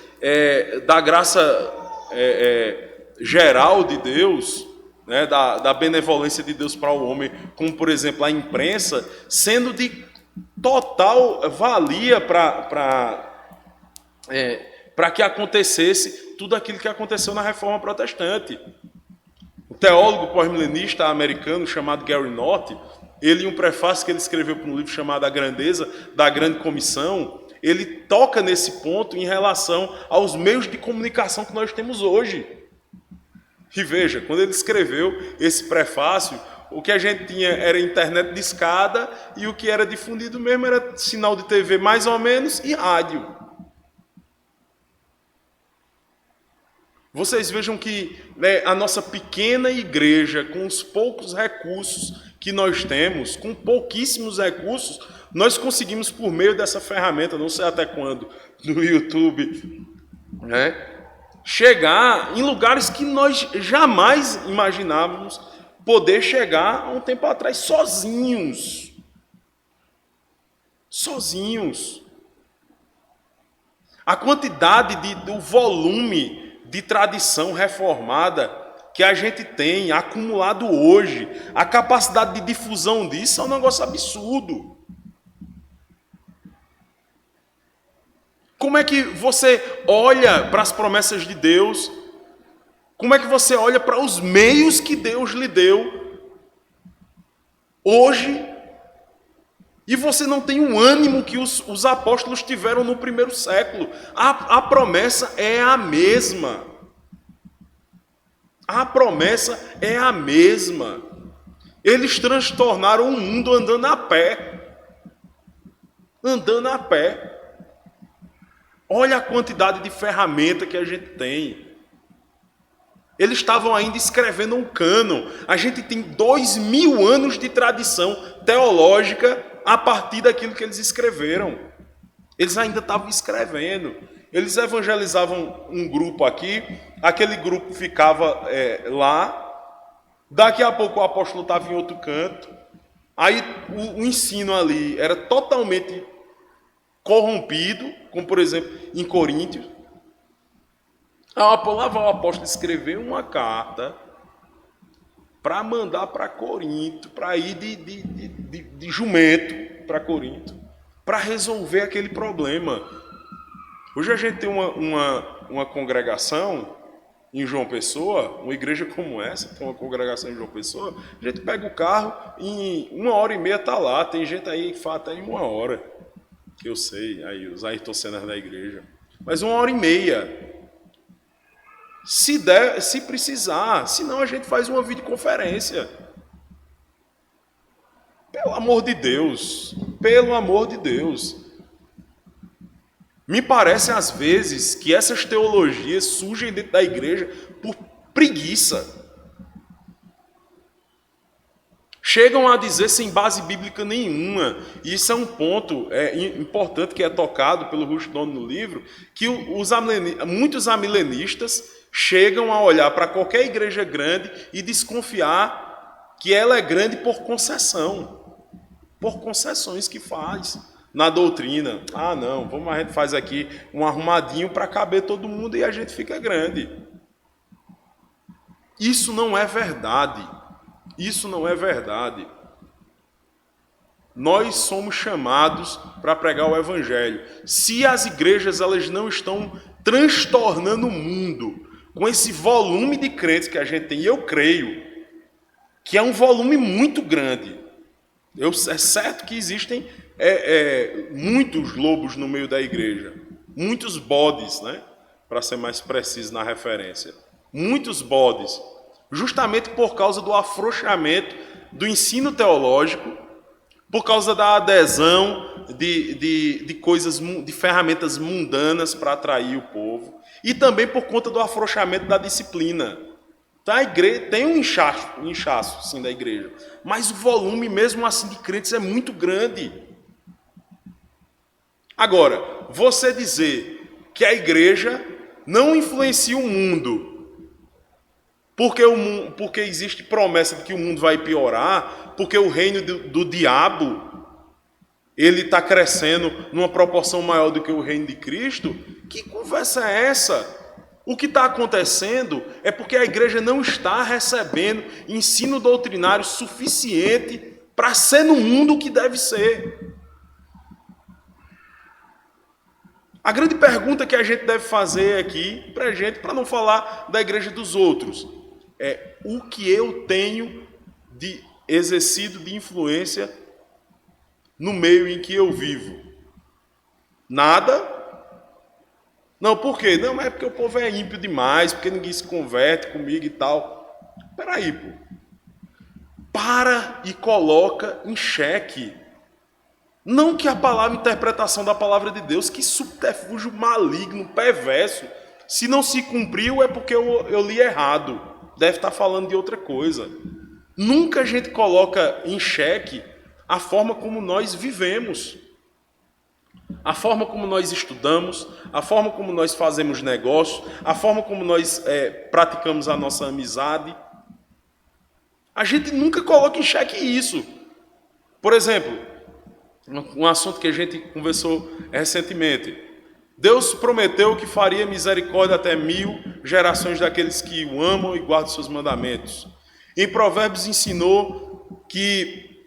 da graça geral de Deus, né, da benevolência de Deus para o homem, como, por exemplo, a imprensa, sendo de total valia para que acontecesse tudo aquilo que aconteceu na Reforma Protestante. O teólogo pós-milenista americano chamado Gary North, ele, em um prefácio que ele escreveu para um livro chamado A Grandeza da Grande Comissão, ele toca nesse ponto em relação aos meios de comunicação que nós temos hoje. E veja, quando ele escreveu esse prefácio, o que a gente tinha era internet discada e o que era difundido mesmo era sinal de TV mais ou menos e rádio. Vocês vejam que a nossa pequena igreja, com os poucos recursos que nós temos, com pouquíssimos recursos, nós conseguimos, por meio dessa ferramenta, não sei até quando, no YouTube, chegar em lugares que nós jamais imaginávamos poder chegar há um tempo atrás sozinhos. sozinhos. A quantidade do volume de tradição reformada que a gente tem acumulado hoje, a capacidade de difusão disso é um negócio absurdo. Como é que você olha para as promessas de Deus? Como é que você olha para os meios que Deus lhe deu hoje? E você não tem o ânimo que os apóstolos tiveram no primeiro século. A promessa é a mesma. A promessa é a mesma. Eles transtornaram o mundo andando a pé. Andando a pé. Olha a quantidade de ferramenta que a gente tem. Eles estavam ainda escrevendo um cânon. A gente tem 2000 anos de tradição teológica a partir daquilo que eles escreveram. Eles ainda estavam escrevendo. Eles evangelizavam um grupo aqui, aquele grupo ficava lá, daqui a pouco o apóstolo estava em outro canto, aí o ensino ali era totalmente corrompido, como por exemplo em Coríntios. Lá vai o apóstolo escrever uma carta para mandar para Corinto, para ir de jumento para Corinto, para resolver aquele problema. Hoje a gente tem uma congregação em João Pessoa, uma igreja como essa, tem uma congregação em João Pessoa, a gente pega o carro e em 1h30 está lá, tem gente aí que fala até em 1 hora, que eu sei, aí os Ayrton Senna da igreja, mas 1h30. Se der, se precisar, senão a gente faz uma videoconferência. Pelo amor de Deus, pelo amor de Deus. Me parece às vezes que essas teologias surgem dentro da igreja por preguiça. Chegam a dizer sem base bíblica nenhuma. E isso é um ponto importante que é tocado pelo Rushdon no livro, que muitos amilenistas chegam a olhar para qualquer igreja grande e desconfiar que ela é grande por concessão, por concessões que faz na doutrina. Ah, não, a gente faz aqui um arrumadinho para caber todo mundo e a gente fica grande. Isso não é verdade. Isso não é verdade. Nós somos chamados para pregar o evangelho. Se as igrejas elas não estão transtornando o mundo com esse volume de crentes que a gente tem, e eu creio que é um volume muito grande. É certo que existem muitos lobos no meio da igreja, muitos bodes, né? Para ser mais preciso na referência. Muitos bodes, justamente por causa do afrouxamento do ensino teológico, por causa da adesão de coisas, de ferramentas mundanas para atrair o povo, e também por conta do afrouxamento da disciplina. Então, a igreja tem um inchaço sim, da igreja, mas o volume mesmo assim de crentes é muito grande. Agora, você dizer que a igreja não influencia o mundo, porque existe promessa de que o mundo vai piorar, porque o reino do diabo ele está crescendo numa proporção maior do que o reino de Cristo, que conversa é essa? O que está acontecendo é porque a igreja não está recebendo ensino doutrinário suficiente para ser no mundo o que deve ser. A grande pergunta que a gente deve fazer aqui, para não falar da igreja dos outros, é o que eu tenho de exercido de influência no meio em que eu vivo? Nada? Não, por quê? Não, mas é porque o povo é ímpio demais, porque ninguém se converte comigo e tal. Peraí, pô. Para e coloca em xeque. Não que a interpretação da palavra de Deus, que subterfúgio maligno, perverso. Se não se cumpriu é porque eu li errado. Deve estar falando de outra coisa. Nunca a gente coloca em xeque a forma como nós vivemos, a forma como nós estudamos, a forma como nós fazemos negócios, a forma como nós praticamos a nossa amizade. A gente nunca coloca em xeque isso. Por exemplo, um assunto que a gente conversou recentemente. Deus prometeu que faria misericórdia até 1000 gerações daqueles que o amam e guardam seus mandamentos. Em Provérbios ensinou que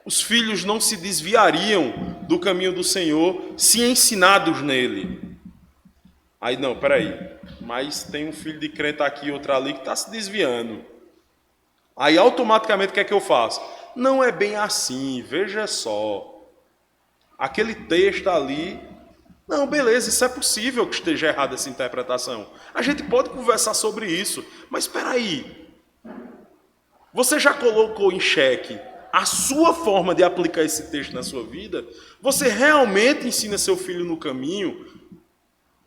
os filhos não se desviariam do caminho do Senhor se ensinados nele. Aí não, peraí, mas tem um filho de crente aqui e outro ali que está se desviando. Aí automaticamente o que é que eu faço? Não é bem assim, veja só. Aquele texto ali... Não, beleza, isso é possível que esteja errada essa interpretação. A gente pode conversar sobre isso, mas espera aí. Você já colocou em xeque a sua forma de aplicar esse texto na sua vida? Você realmente ensina seu filho no caminho?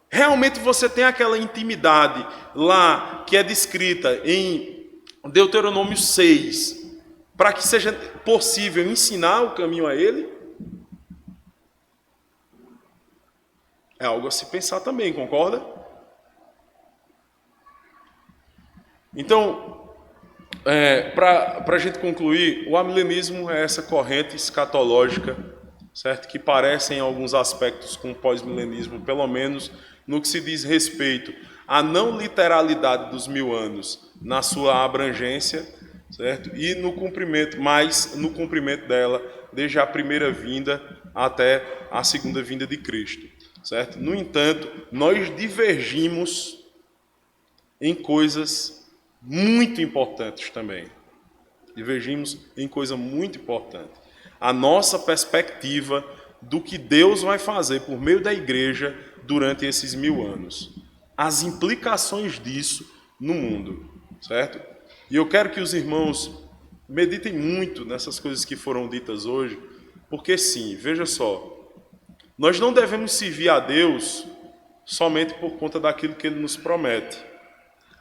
Realmente você tem aquela intimidade lá que é descrita em Deuteronômio 6, para que seja possível ensinar o caminho a ele? É algo a se pensar também, concorda? Então, para a gente concluir, o amilenismo é essa corrente escatológica, certo? Que parece em alguns aspectos com o pós-milenismo, pelo menos no que se diz respeito à não literalidade dos 1000 anos na sua abrangência, certo? E no cumprimento, mas no cumprimento dela, desde a primeira vinda até a segunda vinda de Cristo, certo? No entanto, nós divergimos em coisas muito importantes também. Divergimos em coisa muito importante. A nossa perspectiva do que Deus vai fazer por meio da igreja durante esses 1000 anos. As implicações disso no mundo, certo? E eu quero que os irmãos meditem muito nessas coisas que foram ditas hoje, porque sim, veja só, nós não devemos servir a Deus somente por conta daquilo que Ele nos promete.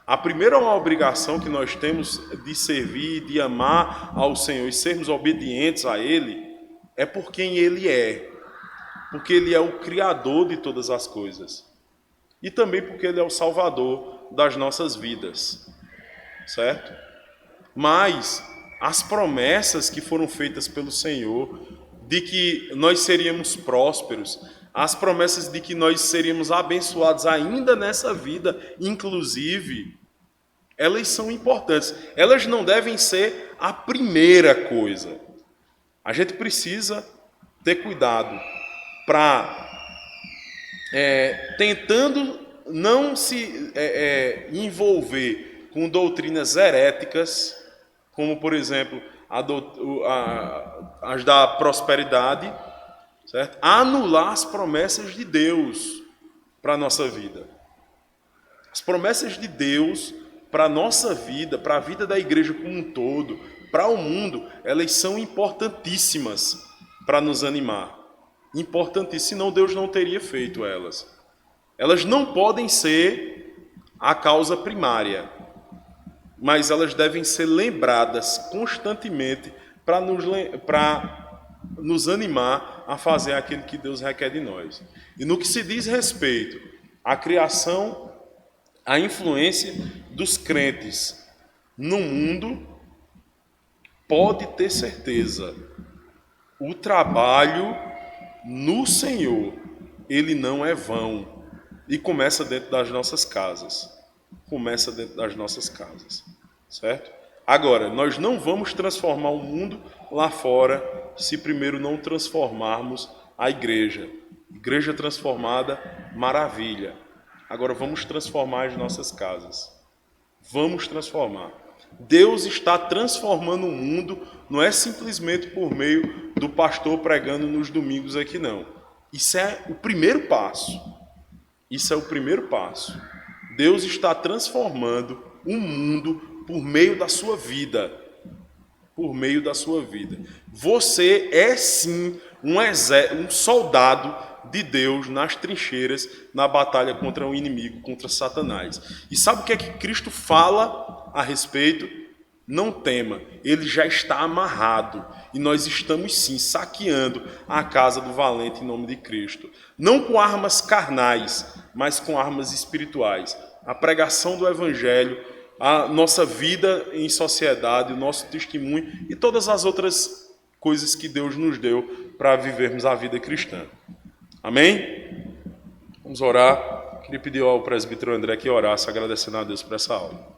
A primeira obrigação que nós temos de servir, de amar ao Senhor e sermos obedientes a Ele, é por quem Ele é. Porque Ele é o Criador de todas as coisas. E também porque Ele é o Salvador das nossas vidas. Certo? Mas as promessas que foram feitas pelo Senhor, de que nós seríamos prósperos, as promessas de que nós seríamos abençoados ainda nessa vida, inclusive, elas são importantes. Elas não devem ser a primeira coisa. A gente precisa ter cuidado para, tentando não se envolver com doutrinas heréticas, como, por exemplo, as da prosperidade, certo? Anular as promessas de Deus para a nossa vida. As promessas de Deus para a nossa vida, para a vida da igreja como um todo, para o mundo, elas são importantíssimas para nos animar. Importantíssimas, senão Deus não teria feito elas. Elas não podem ser a causa primária, mas elas devem ser lembradas constantemente para nos animar a fazer aquilo que Deus requer de nós. E no que se diz respeito à criação, à influência dos crentes no mundo, pode ter certeza, o trabalho no Senhor, ele não é vão. E começa dentro das nossas casas. Começa dentro das nossas casas. Certo? Agora, nós não vamos transformar o mundo lá fora se primeiro não transformarmos a igreja. Igreja transformada, maravilha. Agora vamos transformar as nossas casas. Vamos transformar. Deus está transformando o mundo, não é simplesmente por meio do pastor pregando nos domingos aqui, não. Isso é o primeiro passo. Isso é o primeiro passo. Deus está transformando o mundo por meio da sua vida. Por meio da sua vida. Você é sim um soldado de Deus nas trincheiras, na batalha contra o inimigo, contra Satanás. E sabe o que é que Cristo fala a respeito? Não tema, ele já está amarrado. E nós estamos sim saqueando a casa do valente em nome de Cristo. Não com armas carnais, mas com armas espirituais. A pregação do Evangelho, a nossa vida em sociedade, o nosso testemunho e todas as outras coisas que Deus nos deu para vivermos a vida cristã. Amém? Vamos orar. Queria pedir ao presbítero André que orasse, agradecendo a Deus por essa aula.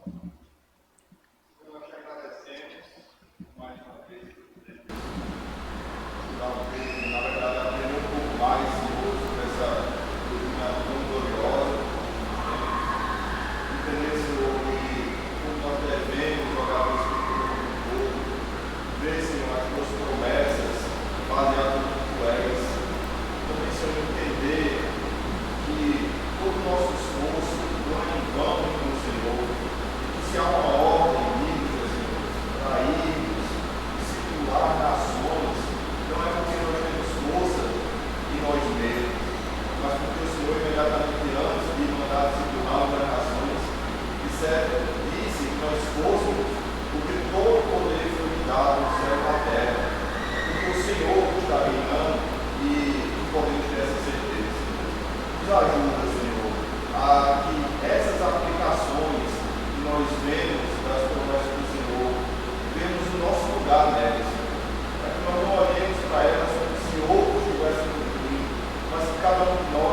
Cada um de nós